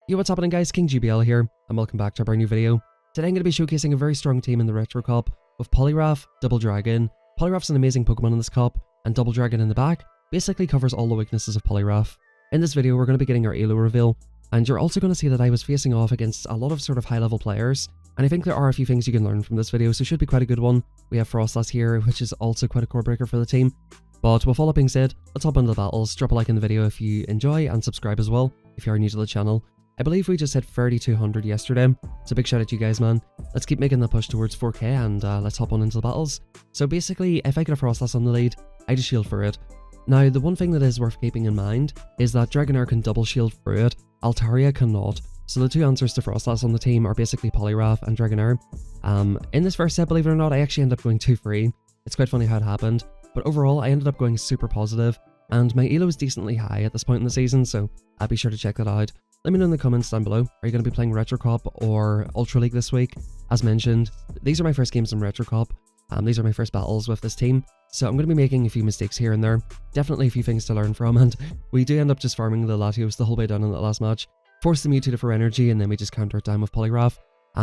Yo, what's happening guys, King GBL here, and welcome back to a brand new video. Today I'm going to be showcasing a very strong team in the Retro Cup with Poliwrath, Double Dragon. Poliwrath's an amazing Pokemon in this cup, and Double Dragon in the back basically covers all the weaknesses of Poliwrath. In this video we're going to be getting our ELO reveal, and you're also going to see that I was facing off against a lot of sort of high level players, and I think there are a few things you can learn from this video, so it should be quite a good one. We have Froslass here, which is also quite a core breaker for the team. But with all that being said, let's hop into the battles. Drop a like in the video if you enjoy, and subscribe as well if you are new to the channel. I believe we just hit 3,200 yesterday, so big shout out to you guys, man. Let's keep making the push towards 4K, and let's hop on into the battles. So basically, if I get a Froslass on the lead, I just shield for it. Now, the one thing that is worth keeping in mind is that Dragonair can double shield through it, Altaria cannot. So the two answers to Froslass on the team are basically Poliwrath and Dragonair. In this first set, believe it or not, I actually ended up going 2-3. It's quite funny how it happened, but overall I ended up going super positive, and my ELO is decently high at this point in the season, so I'll be sure to check that out. Let me know in the comments down below, are you going to be playing Retro Cup or Ultra League this week? As mentioned, these are my first games in Retro Cup, these are my first battles with this team, so I'm going to be making a few mistakes here and there, definitely a few things to learn from, and we do end up just farming the Latios the whole way down in that last match, force the Mewtwo for energy, and then we just counter it down with Poliwrath.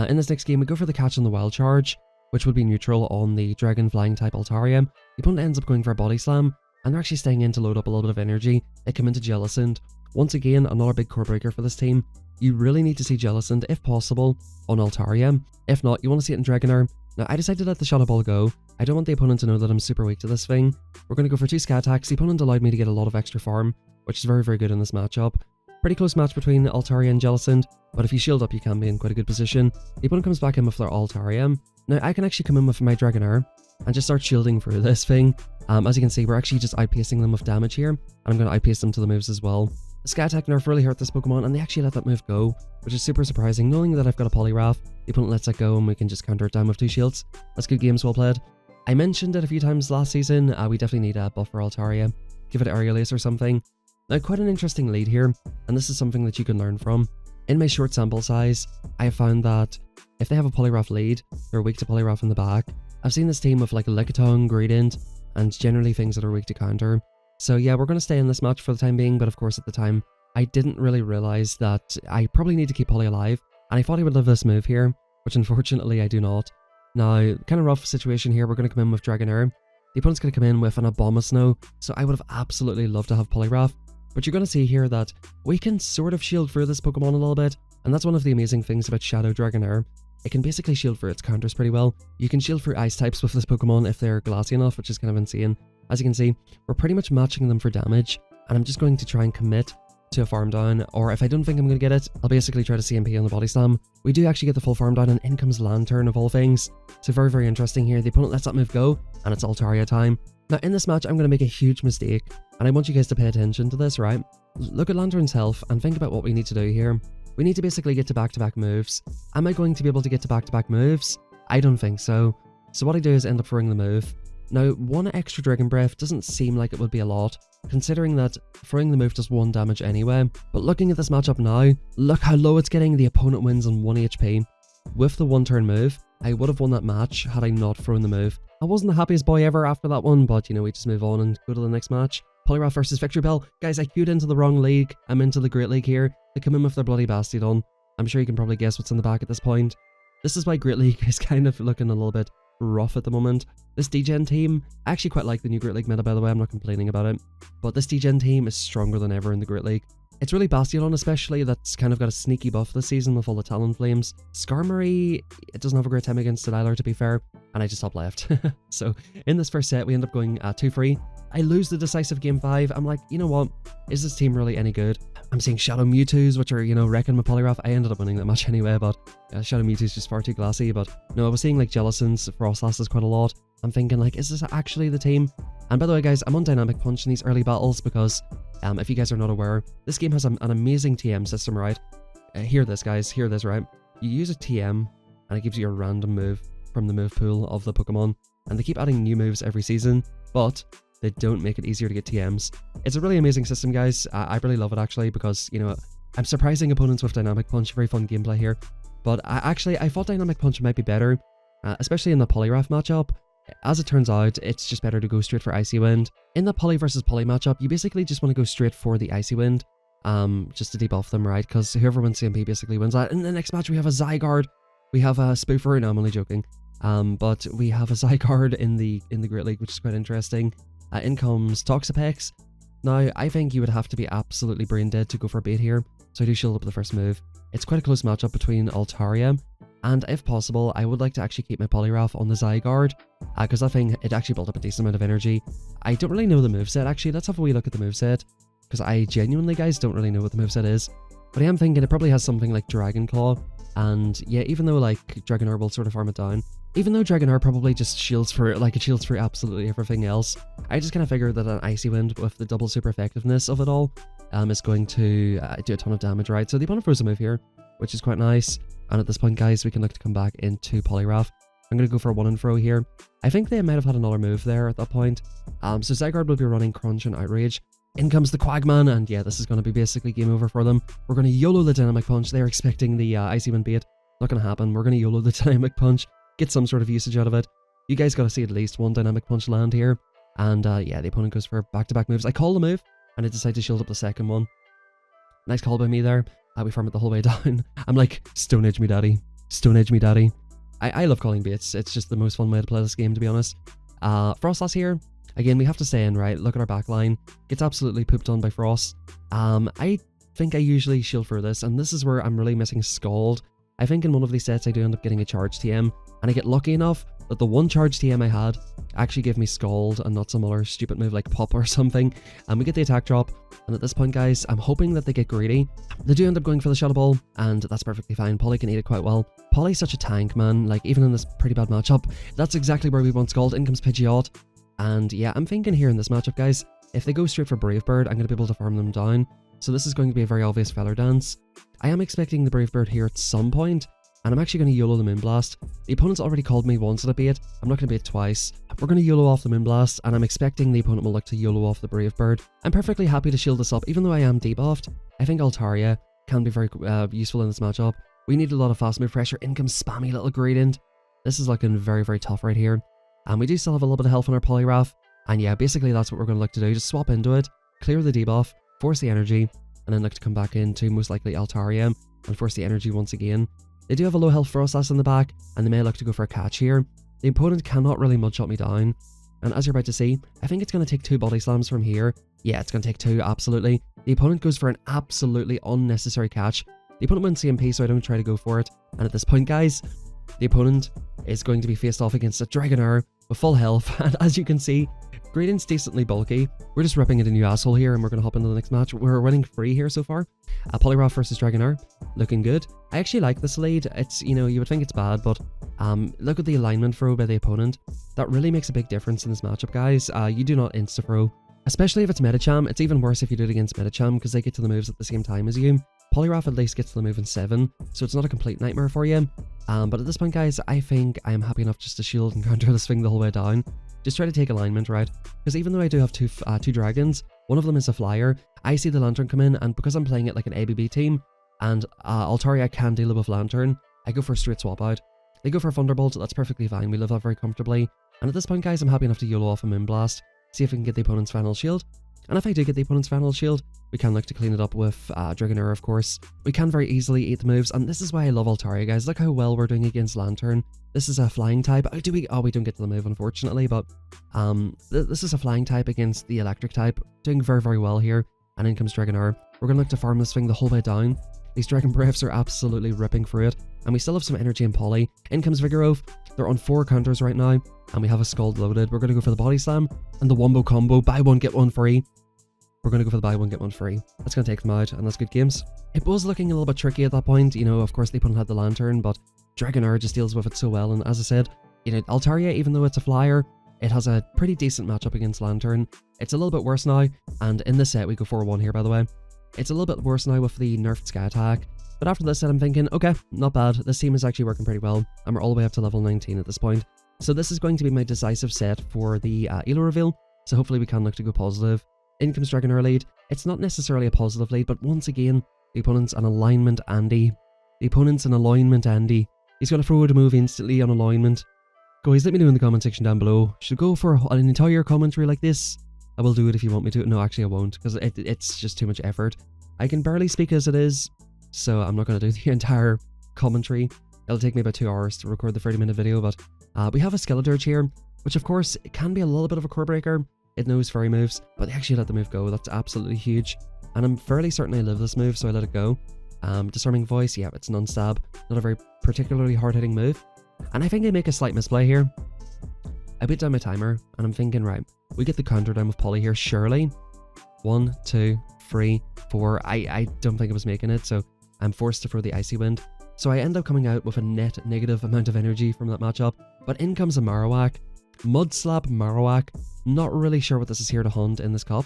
In this next game we go for the catch on the Wild Charge, which would be neutral on the Dragon Flying type Altaria. The opponent ends up going for a Body Slam, and they're actually staying in to load up a little bit of energy. They come into Jellicent. Once again, another big core breaker for this team. You really need to see Jellicent, if possible, on Altaria. If not, you want to see it in Dragonair. Now, I decided to let the Shadow Ball go. I don't want the opponent to know that I'm super weak to this thing. We're going to go for 2 Sky Attacks. The opponent allowed me to get a lot of extra farm, which is very, very good in this matchup. Pretty close match between Altaria and Jellicent, but if you shield up, you can be in quite a good position. The opponent comes back in with their Altaria. Now, I can actually come in with my Dragonair and just start shielding through this thing. As you can see, we're actually just outpacing them with damage here, and I'm going to outpace them to the moves as well. The Sky Attack nerf really hurt this Pokemon, and they actually let that move go, which is super surprising, knowing that I've got a Poliwrath. The opponent lets it go, and we can just counter it down with 2 shields. That's good games, well played. I mentioned it a few times last season, we definitely need a buff for Altaria. Give it Aerial Ace or something. Now, quite an interesting lead here, and this is something that you can learn from. In my short sample size, I have found that if they have a Poliwrath lead, they're weak to Poliwrath in the back. I've seen this team with like a Lickitung, Gradient, and generally things that are weak to counter. So yeah, we're going to stay in this match for the time being, but of course at the time, I didn't really realize that I probably need to keep Poly alive, and I thought he would live this move here, which unfortunately I do not. Now, kind of rough situation here, we're going to come in with Dragonair. The opponent's going to come in with an Abomasnow, so I would have absolutely loved to have Poliwrath. But you're going to see here that we can sort of shield through this Pokemon a little bit, and that's one of the amazing things about Shadow Dragonair. It can basically shield through its counters pretty well. You can shield through Ice types with this Pokemon if they're glassy enough, which is kind of insane. As you can see, we're pretty much matching them for damage, and I'm just going to try and commit to a farm down, or if I don't think I'm going to get it, I'll basically try to CMP on the Body Slam. We do actually get the full farm down, and in comes Lantern of all things. So very, very interesting here. The opponent lets that move go, and it's Altaria time. Now in this match, I'm going to make a huge mistake, and I want you guys to pay attention to this, right? Look at Lantern's health, and think about what we need to do here. We need to basically get to back-to-back moves. Am I going to be able to get to back-to-back moves? I don't think so. So what I do is end up throwing the move. Now, 1 extra Dragon Breath doesn't seem like it would be a lot, considering that throwing the move does 1 damage anyway. But looking at this matchup now, look how low it's getting. The opponent wins on 1 HP. With the 1-turn move, I would have won that match had I not thrown the move. I wasn't the happiest boy ever after that one, but you know, we just move on and go to the next match. Poliwrath versus Victory Bell. Guys, I queued into the wrong league. I'm into the Great League here. They come in with their bloody Bastiodon. I'm sure you can probably guess what's in the back at this point. This is why Great League is kind of looking a little bit rough at the moment. This D-Gen team, I actually quite like the new Great League meta, by the way, I'm not complaining about it. But this D-Gen team is stronger than ever in the Great League. It's really Bastiodon especially that's kind of got a sneaky buff this season with all the Talonflames. Skarmory, it doesn't have a great time against Stylor to be fair, and I just top left. So in this first set, we end up going 2-3. I lose the decisive game 5. I'm like, you know what? Is this team really any good? I'm seeing Shadow Mewtwo's, which are, you know, wrecking my Poliwrath. I ended up winning that match anyway, but Shadow Mewtwo's just far too glassy. But no, I was seeing like Jellicent's, Frostlasses quite a lot. I'm thinking like, is this actually the team? And by the way, guys, I'm on Dynamic Punch in these early battles because, if you guys are not aware, this game has an amazing TM system, right? Hear this, guys. Hear this, right? You use a TM, and it gives you a random move from the move pool of the Pokemon. And they keep adding new moves every season, but they don't make it easier to get TMs. It's a really amazing system, guys. I really love it, actually, because, you know, I'm surprising opponents with Dynamic Punch. Very fun gameplay here. But I thought Dynamic Punch might be better, especially in the Poliwrath matchup. As it turns out, it's just better to go straight for Icy Wind. In the Poly versus Poly matchup, you basically just want to go straight for the Icy Wind. just to debuff them, right? Because whoever wins CMP basically wins that. In the next match, we have a Zygarde. We have a Spoofer. No, I'm only joking. But we have a Zygarde in the Great League, which is quite interesting. In comes Toxapex. Now, I think you would have to be absolutely brain dead to go for a bait here, so I do shield up the first move. It's quite a close matchup between Altaria, and if possible, I would like to actually keep my Poliwrath on the Zygarde, because that thing, it actually built up a decent amount of energy. I don't really know the moveset, actually. Let's have a wee look at the moveset, because I genuinely, guys, don't really know what the moveset is. But I am thinking it probably has something like Dragon Claw, and yeah, even though, like, Dragonair will sort of farm it down, even though Dragonair probably just shields for, like, it shields for absolutely everything else, I just kind of figured that an Icy Wind with the double super effectiveness of it all is going to do a ton of damage, right? So the opponent throws a move here, which is quite nice. And at this point, guys, we can look to come back into Poliwrath. I'm going to go for a one and throw here. I think they might have had another move there at that point. So Zygarde will be running Crunch and Outrage. In comes the Quagman, and yeah, this is going to be basically game over for them. We're going to YOLO the Dynamic Punch. They're expecting the Icy Wind bait. Not going to happen. We're going to YOLO the Dynamic Punch. Get some sort of usage out of it. You guys got to see at least one Dynamic Punch land here. And yeah, the opponent goes for back-to-back moves. I call the move, and I decide to shield up the second one. Nice call by me there. We farm it the whole way down. I'm like, Stone Edge me daddy. Stone Edge me daddy. I love calling baits. It's just the most fun way to play this game, to be honest. Frostlass here. Again, we have to stay in, right? Look at our backline. Gets absolutely pooped on by Frost. I think I usually shield for this, and this is where I'm really missing Scald. I think in one of these sets I do end up getting a charge TM, and I get lucky enough that the one charge TM I had actually gave me Scald and not some other stupid move like Pop or something. And we get the attack drop, and at this point, guys, I'm hoping that they get greedy. They do end up going for the Shadow Ball, and that's perfectly fine. Poly can eat it quite well. Poly's such a tank, man. Like, even in this pretty bad matchup, that's exactly where we want Scald. In comes Pidgeot. And yeah, I'm thinking here in this matchup, guys, if they go straight for Brave Bird, I'm going to be able to farm them down. So this is going to be a very obvious Feather Dance. I am expecting the Brave Bird here at some point, and I'm actually going to YOLO the Moonblast. The opponent's already called me once at a bait. I'm not going to bait twice. We're going to YOLO off the Moonblast, and I'm expecting the opponent will look to YOLO off the Brave Bird. I'm perfectly happy to shield this up, even though I am debuffed. I think Altaria can be very useful in this matchup. We need a lot of fast move pressure. In comes spammy little Gradient. This is looking very, very tough right here. And we do still have a little bit of health on our Poliwrath. And yeah, basically that's what we're going to look to do. Just swap into it, clear the debuff, force the energy, and then look to come back into most likely Altaria and force the energy once again. They do have a low health Frostlass in the back, and they may look to go for a catch here. The opponent cannot really mud-shot me down. And as you're about to see, I think it's going to take 2 body slams from here. Yeah, it's going to take 2, absolutely. The opponent goes for an absolutely unnecessary catch. The opponent wins CMP, so I don't try to go for it. And at this point, guys, the opponent is going to be faced off against a Dragonair with full health. And as you can see, Gradient's decently bulky. We're just ripping it a new asshole here, and we're going to hop into the next match. We're winning free here so far. Poliwrath versus Dragonair. Looking good. I actually like this lead. It's, you know, you would think it's bad, but look at the alignment throw by the opponent. That really makes a big difference in this matchup, guys. You do not insta-throw. Especially if it's Medicham. It's even worse if you do it against Medicham, because they get to the moves at the same time as you. Poliwrath at least gets to the move in 7, so it's not a complete nightmare for you. But at this point, guys, I think I am happy enough just to shield and counter this thing the whole way down. Just try to take alignment, right? Because even though I do have two dragons, one of them is a flyer, I see the Lantern come in, and because I'm playing it like an ABB team, and Altaria can deal with Lantern, I go for a straight swap out. They go for a Thunderbolt, that's perfectly fine, we live that very comfortably. And at this point, guys, I'm happy enough to YOLO off a Moonblast, see if we can get the opponent's final shield. And if I do get the opponent's final shield, we can look to clean it up with Dragonair, of course. We can very easily eat the moves, and this is why I love Altaria, guys. Look how well we're doing against Lantern. This is a flying type. Oh, we don't get to the move, unfortunately, but this is a flying type against the electric type. Doing very, very well here. And in comes Dragonair. We're going to look to farm this thing the whole way down. These Dragon Breaths are absolutely ripping through it, and we still have some energy in Poly. In comes Vigoroth. They're on 4 counters right now, and we have a Scald loaded. We're going to go for the Body Slam and the Wombo Combo. Buy one, get one free. We're going to go for the buy one, get one free. That's going to take them out, and that's good games. It was looking a little bit tricky at that point. You know, of course, the opponent had the Lantern, but Dragonair just deals with it so well. And as I said, you know, Altaria, even though it's a flyer, it has a pretty decent matchup against Lantern. It's a little bit worse now, and in this set, we go 4-1 here, by the way. It's a little bit worse now with the nerfed Sky Attack. But after this set, I'm thinking, okay, not bad. This team is actually working pretty well, and we're all the way up to level 19 at this point. So this is going to be my decisive set for the ELO reveal, so hopefully we can look to go positive. In comes Dragonair lead. It's not necessarily a positive lead, but once again, the opponent's an alignment Andy. The opponent's an alignment Andy. He's going to throw out a move instantly on alignment. Guys, let me know in the comment section down below. Should I go for an entire commentary like this? I will do it if you want me to. No, actually I won't, because it's just too much effort. I can barely speak as it is, so I'm not going to do the entire commentary. It'll take me about 2 hours to record the 30-minute video, but we have a Skeledirge here, which of course it can be a little bit of a core breaker. It knows fairy moves, but they actually let the move go. That's absolutely huge. And I'm fairly certain I live this move, so I let it go. Disarming Voice, yeah, it's non-stab. Not a very particularly hard-hitting move. And I think they make a slight misplay here. I beat down my timer, and I'm thinking, right, we get the counter down with Poly here, surely. 1, 2, 3, 4. I don't think I was making it, so I'm forced to throw the Icy Wind. So I end up coming out with a net negative amount of energy from that matchup. But in comes a Marowak. Mud Slap Marowak. Not really sure what this is here to hunt in this cup.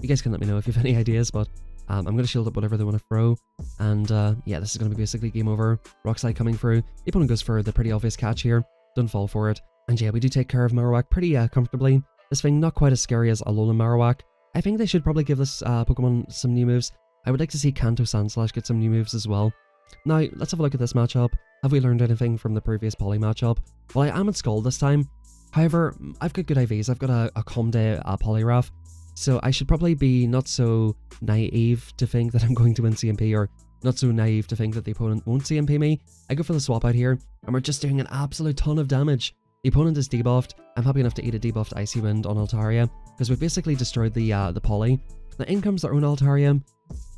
You guys can let me know if you have any ideas, but I'm going to shield up whatever they want to throw. And yeah, this is going to be basically game over. Rock Slide coming through. The opponent goes for the pretty obvious catch here. Don't fall for it. And yeah, we do take care of Marowak pretty comfortably. This thing not quite as scary as Alolan Marowak. I think they should probably give this Pokemon some new moves. I would like to see Kanto Sandslash get some new moves as well. Now, let's have a look at this matchup. Have we learned anything from the previous Poly matchup? Well, I am at Skull this time. However, I've got good IVs. I've got a Comde Poliwrath. So I should probably be not so naive to think that I'm going to win CMP, or not so naive to think that the opponent won't CMP me. I go for the swap out here, and we're just doing an absolute ton of damage. The opponent is debuffed. I'm happy enough to eat a debuffed Icy Wind on Altaria, because we've basically destroyed the Poly. Now in comes their own Altaria.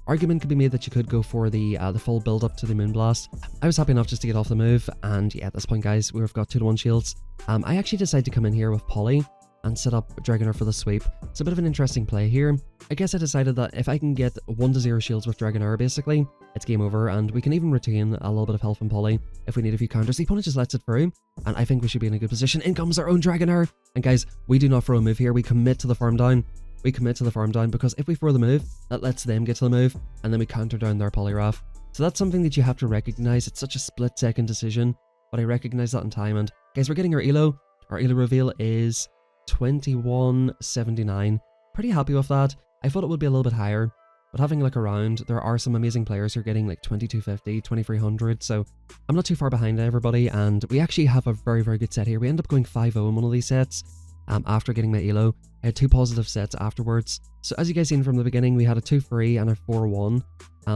Argument could be made that you could go for the full build up to the Moonblast. I was happy enough just to get off the move, and yeah, at this point guys, we've got 2-1 shields. I actually decided to come in here with Poly and set up Dragonair for the sweep. It's a bit of an interesting play here. I guess I decided that if I can get 1-0 shields with Dragonair, basically, it's game over, and we can even retain a little bit of health from Poly if we need a few counters. The opponent just lets it through, and I think we should be in a good position. In comes our own Dragonair! And guys, we do not throw a move here, we commit to the farm down. We commit to the farm down, because if we throw the move, that lets them get to the move, and then we counter down their Poliwrath. So that's something that you have to recognize. It's such a split-second decision, but I recognize that in time. And guys, we're getting our ELO. Our ELO reveal is 2179. Pretty happy with that. I thought it would be a little bit higher, but having a look around, there are some amazing players who are getting like 2250, 2300, so I'm not too far behind everybody, and we actually have a very, very good set here. We end up going 5-0 in one of these sets. After getting my ELO, I had 2 positive sets afterwards. So as you guys seen from the beginning, we had a 2-3 and a 4-1.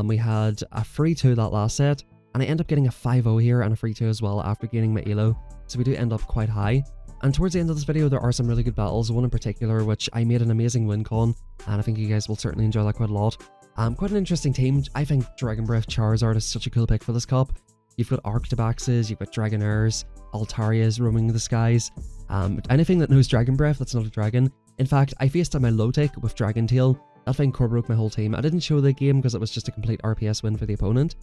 We had a 3-2 that last set, and I end up getting a 5-0 here and a 3-2 as well after gaining my ELO. So we do end up quite high. And towards the end of this video, there are some really good battles, one in particular which I made an amazing win con, and I think you guys will certainly enjoy that quite a lot. Quite an interesting team. I think Dragon Breath Charizard is such a cool pick for this cup. You've got Arctobaxes, you've got Dragonairs, Altarias roaming the skies. Anything that knows Dragon Breath that's not a dragon. In fact, I faced my low tick with Dragon Tail. That thing core broke my whole team. I didn't show the game because it was just a complete RPS win for the opponent.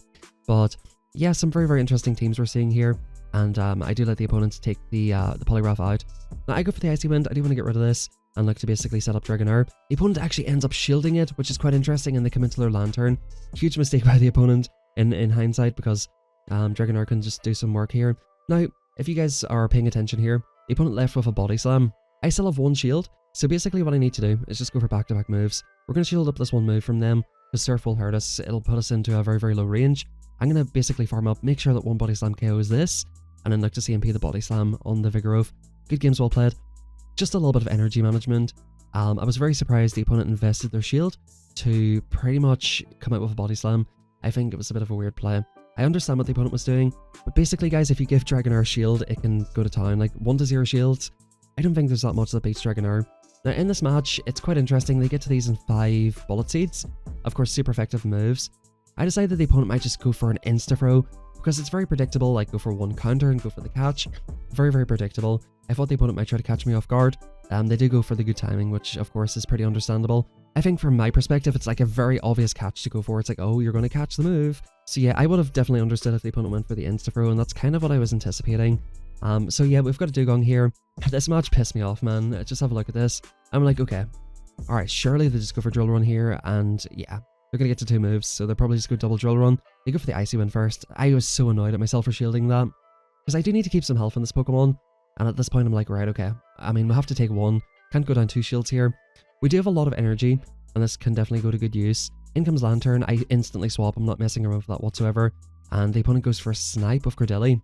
But yeah, some very, very interesting teams we're seeing here. And I do let the opponents take the Poliwrath out. Now I go for the Icy Wind. I do want to get rid of this and look to basically set up Dragonair. The opponent actually ends up shielding it, which is quite interesting, and they come into their Lantern. Huge mistake by the opponent in hindsight, because Dragonair can just do some work here. Now, if you guys are paying attention here, the opponent left with a Body Slam. I still have 1 shield, so basically what I need to do is just go for back-to-back moves. We're going to shield up this 1 move from them, because Surf will hurt us. It'll put us into a very, very low range. I'm going to basically farm up, make sure that 1 Body Slam KOs this, and then look to CMP the Body Slam on the Vigoroth. Good games well played. Just a little bit of energy management. I was very surprised the opponent invested their shield to pretty much come out with a Body Slam. I think it was a bit of a weird play. I understand what the opponent was doing, but basically guys, if you give Dragonair a shield, it can go to town. Like 1-0 shields, I don't think there's that much that beats Dragonair. Now in this match, it's quite interesting. They get to these in 5 Bullet Seeds. Of course, super effective moves. I decided that the opponent might just go for an insta-throw, because it's very predictable, like go for 1 counter and go for the catch. Very, very predictable. I thought the opponent might try to catch me off guard. They do go for the good timing, which of course is pretty understandable. I think from my perspective, it's like a very obvious catch to go for. It's like, oh, you're going to catch the move. So yeah, I would have definitely understood if the opponent went for the insta-throw, and that's kind of what I was anticipating. So yeah, we've got a Dugong here. This match pissed me off, man. Just have a look at this. I'm like, okay, alright, surely they just go for Drill Run here, and yeah, they're going to get to 2 moves, so they'll probably just go double Drill Run. They go for the Icy Wind first. I was so annoyed at myself for shielding that, because I do need to keep some health in this Pokemon, and at this point I'm like, right, okay, I mean, we'll have to take 1. Can't go down 2 shields here. We do have a lot of energy, and this can definitely go to good use. In comes Lantern. I instantly swap. I'm not messing around with that whatsoever. And the opponent goes for a Snipe of Cordeli.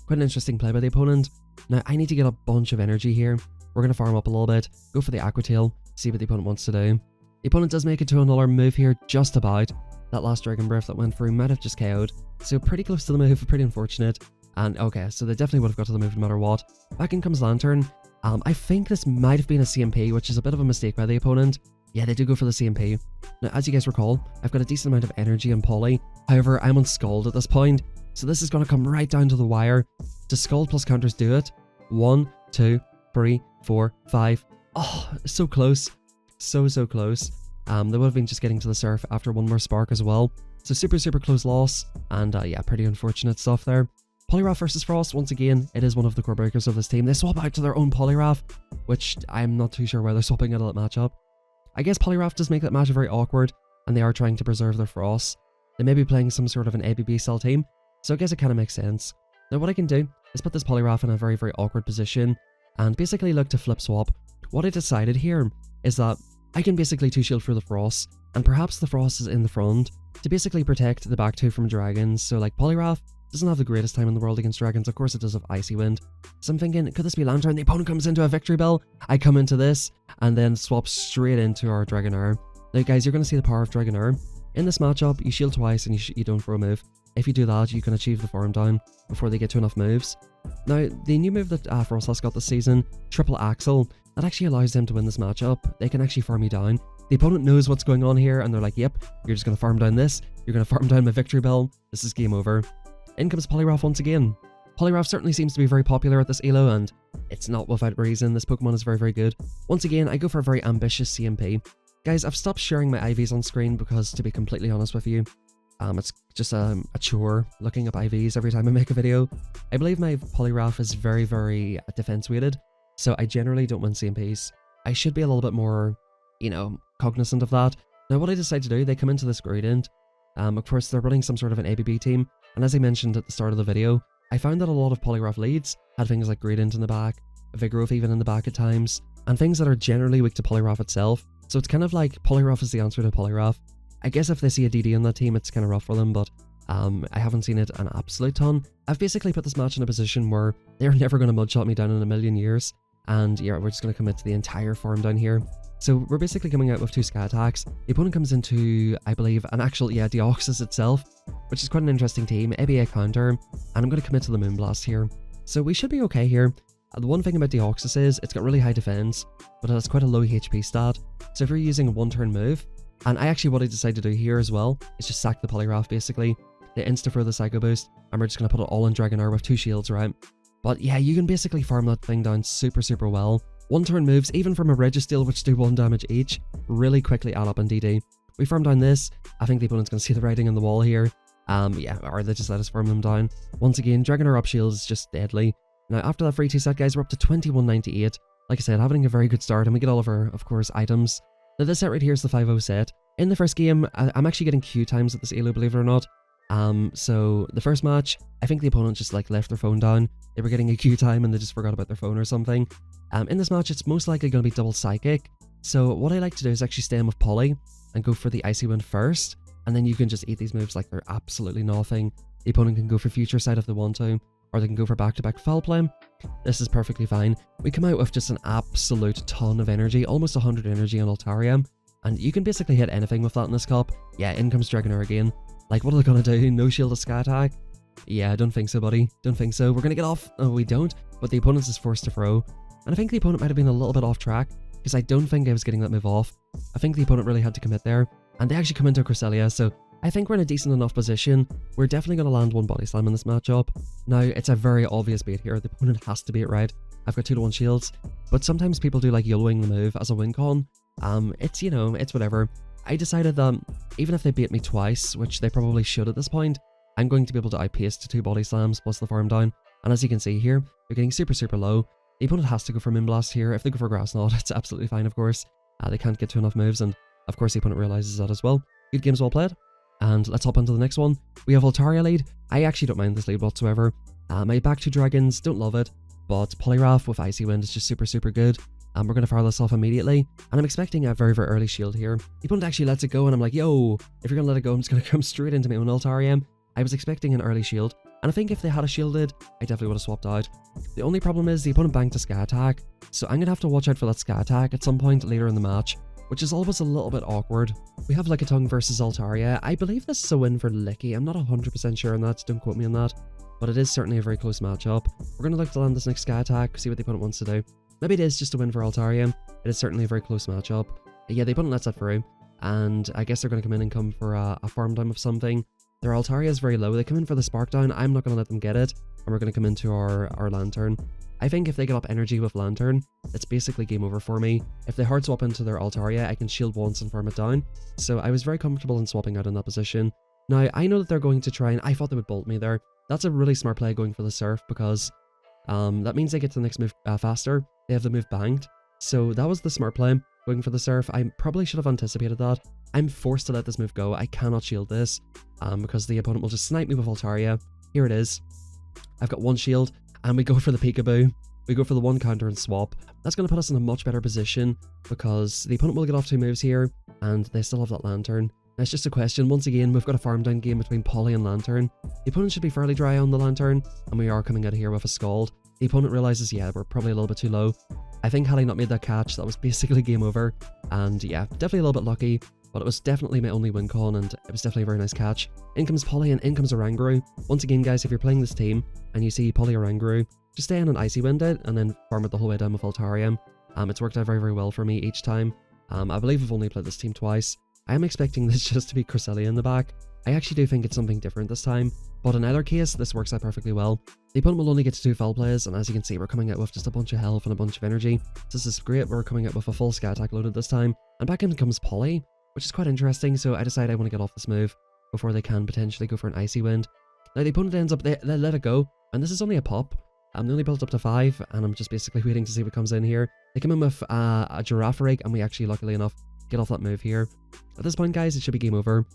Quite an interesting play by the opponent. Now, I need to get a bunch of energy here. We're going to farm up a little bit, go for the Aqua Tail, see what the opponent wants to do. The opponent does make it to another move here, just about. That last Dragon Breath that went through might have just KO'd. So pretty close to the move, pretty unfortunate. And okay, so they definitely would have got to the move no matter what. Back in comes Lantern. I think this might have been a CMP, which is a bit of a mistake by the opponent. Yeah, they do go for the CMP. Now, as you guys recall, I've got a decent amount of energy on Poly. However, I'm on Scald at this point, so this is going to come right down to the wire. Does Scald plus counters do it? 1, 2, 3, 4, 5. Oh, so close. So close. They would have been just getting to the surf after one more spark as well. So super close loss, and yeah, pretty unfortunate stuff there. Poliwrath versus Frost, once again, it is one of the core breakers of this team. They swap out to their own Poliwrath, which I'm not too sure why they're swapping out of that matchup. I guess Poliwrath does make that match very awkward, and they are trying to preserve their Frost. They may be playing some sort of an ABB cell team, so I guess it kind of makes sense. Now what I can do is put this Poliwrath in a very awkward position, and basically look to flip swap. What I decided here is that I can basically 2-shield for the Frost, and perhaps the Frost is in the front, to basically protect the back 2 from dragons. So like Poliwrath doesn't have the greatest time in the world against dragons, of course it does have Icy Wind. So I'm thinking, could this be Lantern? The opponent comes into a Victory Bell, I come into this, and then swap straight into our Dragonair. Now guys, you're going to see the power of Dragonair. In this matchup, you shield twice and you don't throw a move. If you do that, you can achieve the farm down before they get to enough moves. Now, the new move that Frost has got this season, Triple Axle, that actually allows them to win this matchup. They can actually farm you down. The opponent knows what's going on here, and they're like, yep, you're just going to farm down this, you're going to farm down my Victory Bell, this is game over. In comes Poliwrath once again. Poliwrath certainly seems to be very popular at this ELO, and it's not without reason. This Pokemon is very good. Once again, I go for a very ambitious CMP. Guys, I've stopped sharing my IVs on screen because, to be completely honest with you, it's just a chore looking up IVs every time I make a video. I believe my Poliwrath is very defense weighted, so I generally don't win CMPs. I should be a little bit more, cognizant of that. Now what I decide to do, they come into this gradient. Of course, they're running some sort of an ABB team, and as I mentioned at the start of the video, I found that a lot of Poliwrath leads had things like Gradient in the back, Vigoroth even in the back at times, and things that are generally weak to Poliwrath itself. So it's kind of like Poliwrath is the answer to Poliwrath. I guess if they see a DD in that team, it's kind of rough for them, but I haven't seen it an absolute ton. I've basically put this match in a position where they're never going to mudshot me down in a million years, and yeah, we're just going to commit to the entire farm down here. So we're basically coming out with 2 Sky Attacks. The opponent comes into, I believe, an actual, Deoxys itself, which is quite an interesting team, ABA counter, and I'm going to commit to the Moonblast here. So we should be okay here. The one thing about Deoxys is, it's got really high defense, but it has quite a low HP stat. So if you're using a 1-turn move, and what I decided to do here as well, is just sack the Poliwrath basically. They insta-throw the Psycho Boost, and we're just going to put it all in Dragonair with 2 shields, right? But yeah, you can basically farm that thing down super well. 1-turn moves, even from a Registeel, which do 1 damage each, really quickly add up in DD. We farm down this. I think the opponent's going to see the writing on the wall here. Yeah, or they just let us farm them down. Once again, Dragonair up shield is just deadly. Now, after that free 2 set, guys, we're up to 2198. Like I said, having a very good start, and we get all of our, of course, items. Now, this set right here is the 5-0 set. In the first game, I'm actually getting Q times at this ELO, believe it or not. So the first match, I think the opponent just left their phone down. They were getting a Q time and they just forgot about their phone or something. In this match, it's most likely going to be double Psychic. So what I like to do is actually stay in with Poly and go for the Icy Wind first, and then you can just eat these moves like they're absolutely nothing. The opponent can go for Future Sight if they want to, or they can go for back-to-back Foul Play. This is perfectly fine. We come out with just an absolute ton of energy, almost 100 energy on Altaria, and you can basically hit anything with that in this cup. Yeah, in comes Dragonair again. Like, what are they going to do? No shield to Sky Attack? Yeah, I don't think so, buddy. Don't think so. We're going to get off. Oh, we don't, but the opponent is forced to throw. And I think the opponent might have been a little bit off track, because I don't think I was getting that move off. I think the opponent really had to commit there, and they actually come into Cresselia, so I think we're in a decent enough position. We're definitely going to land 1 Body Slam in this matchup. Now, it's a very obvious bait here. The opponent has to beat it right. I've got 2-1 shields, but sometimes people do like YOLOing the move as a win con. It's, it's whatever. I decided that even if they beat me twice, which they probably should at this point, I'm going to be able to outpace to 2 Body Slams plus the farm down. And as you can see here, they're getting super low. The opponent has to go for Moonblast here. If they go for Grass Knot, it's absolutely fine, of course. They can't get to enough moves, and of course the opponent realizes that as well. Good games well played. And let's hop onto the next one. We have Altaria lead. I actually don't mind this lead whatsoever. My back 2 dragons, don't love it, but Poliwrath with Icy Wind is just super good. And we're going to fire this off immediately. And I'm expecting a very early shield here. The opponent actually lets it go, and I'm like, yo, if you're going to let it go, I'm just going to come straight into my own Altaria. I was expecting an early shield, and I think if they had a shielded, I definitely would have swapped out. The only problem is the opponent banked a Sky Attack, so I'm going to have to watch out for that Sky Attack at some point later in the match. which is always a little bit awkward. We have Lickitung versus Altaria. I believe this is a win for Licky. I'm not 100% sure on that, so don't quote me on that. But it is certainly a very close matchup. We're going to look to land this next Sky Attack, see what the opponent wants to do. Maybe it is just a win for Altaria. It is certainly a very close matchup. Yeah, the opponent lets that through, and I guess they're going to come in and come for a farm down of something. Their Altaria is very low. They come in for the Spark Down. I'm not going to let them get it, and we're going to come into our Lantern. I think if they get up energy with Lantern, it's basically game over for me. If they hard swap into their Altaria, I can shield once and farm it down. So I was very comfortable in swapping out in that position. Now, I know that they're going to try, and I thought they would bolt me there. That's a really smart play going for the Surf, because that means they get to the next move faster. They have the move banked. So that was the smart play, going for the Surf. I probably should have anticipated that. I'm forced to let this move go. I cannot shield this, because the opponent will just snipe me with Altaria. Here it is. I've got one shield, and we go for the Peekaboo. We go for the one counter and swap. That's going to put us in a much better position, because the opponent will get off 2 moves here, and they still have that Lantern. Now it's just a question. Once again, we've got a farm down game between Poly and Lantern. The opponent should be fairly dry on the Lantern, and we are coming out of here with a Scald. The opponent realizes, yeah, we're probably a little bit too low. I think had I not made that catch, that was basically game over. And yeah, definitely a little bit lucky, but it was definitely my only win con, and it was definitely a very nice catch. In comes Poly and in comes Oranguru. Once again, guys, if you're playing this team and you see Poly Oranguru, just stay in an Icy Wind it and then farm it the whole way down with Altaria. It's worked out very, very well for me each time. I believe I've only played this team twice. I am expecting this just to be Cresselia in the back. I actually do think it's something different this time, but in either case, this works out perfectly well. The opponent will only get to 2 foul plays, and as you can see, we're coming out with just a bunch of health and a bunch of energy. So this is great. We're coming out with a full Sky Attack loaded this time, and back in comes Poly, which is quite interesting. So I decide I want to get off this move before they can potentially go for an Icy Wind. Now the opponent ends up, they let it go, and this is only a pop. They only built up to 5, and I'm just basically waiting to see what comes in here. They come in with a Giraffe Rig, and we actually, luckily enough, get off that move here. At this point, guys, it should be game over.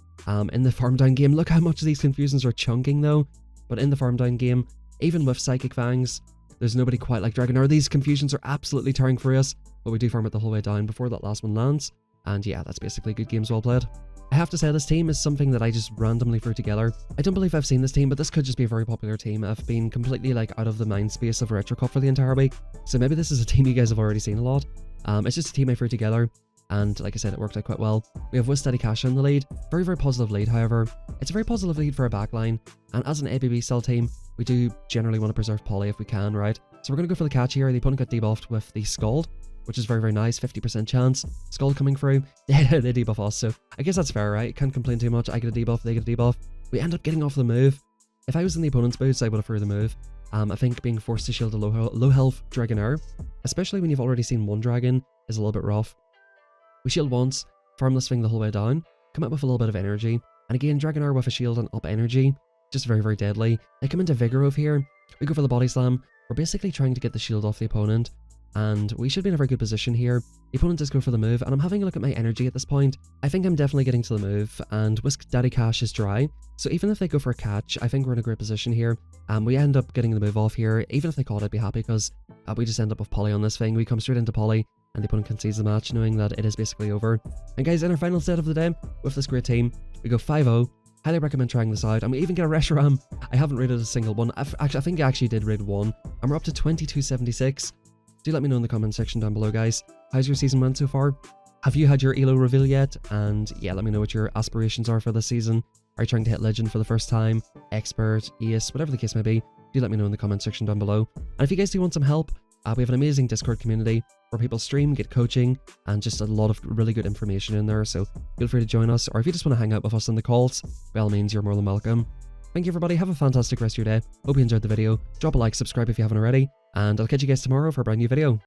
In the farm down game, look how much of these confusions are chunking though. But in the farm down game, even with Psychic Fangs, there's nobody quite like Dragonair. These confusions are absolutely tearing through us, but we do farm it the whole way down before that last one lands. And yeah, that's basically good games well played. I have to say, this team is something that I just randomly threw together. I don't believe I've seen this team, but this could just be a very popular team. I've been completely like out of the mind space of Retro Cup for the entire week, so maybe this is a team you guys have already seen a lot. It's just a team I threw together, and like I said, it worked out quite well. We have Steady Cash in the lead. Very, very positive lead, however. It's a very positive lead for a backline, and as an ABB style team, we do generally want to preserve Poly if we can, right? So we're going to go for the catch here. The opponent got debuffed with the Scald, which is very, very nice. 50% chance. Scald coming through. They debuff us, so I guess that's fair, right? Can't complain too much. I get a debuff, they get a debuff. We end up getting off the move. If I was in the opponent's boots, I would have threw the move. I think being forced to shield a low health Dragonair, especially when you've already seen one dragon, is a little bit rough. We shield once, farm this thing the whole way down, come up with a little bit of energy, and again, Dragonair with a shield and up energy, just very, very deadly. They come into Vigoroth here. We go for the Body Slam. We're basically trying to get the shield off the opponent, and we should be in a very good position here. The opponent does go for the move, and I'm having a look at my energy at this point. I think I'm definitely getting to the move, and Steady Cash is dry, so even if they go for a catch, I think we're in a great position here. We end up getting the move off here. Even if they caught, I'd be happy, because we just end up with Poly on this thing. We come straight into Poly, and the opponent concedes the match, knowing that it is basically over. And guys, in our final set of the day, with this great team, we go 5-0. Highly recommend trying this out, and we even get a Reshiram. I haven't rated a single one. I think I actually did raid one, and we're up to 2276. Do let me know in the comment section down below, guys. How's your season went so far? Have you had your ELO reveal yet? And yeah, let me know what your aspirations are for this season. Are you trying to hit Legend for the first time? Expert, Ace, whatever the case may be. Do let me know in the comment section down below. And if you guys do want some help, we have an amazing Discord community where people stream, get coaching, and just a lot of really good information in there, so feel free to join us, or if you just want to hang out with us in the calls, by all means, you're more than welcome. Thank you, everybody. Have a fantastic rest of your day. Hope you enjoyed the video. Drop a like, subscribe if you haven't already, and I'll catch you guys tomorrow for a brand new video.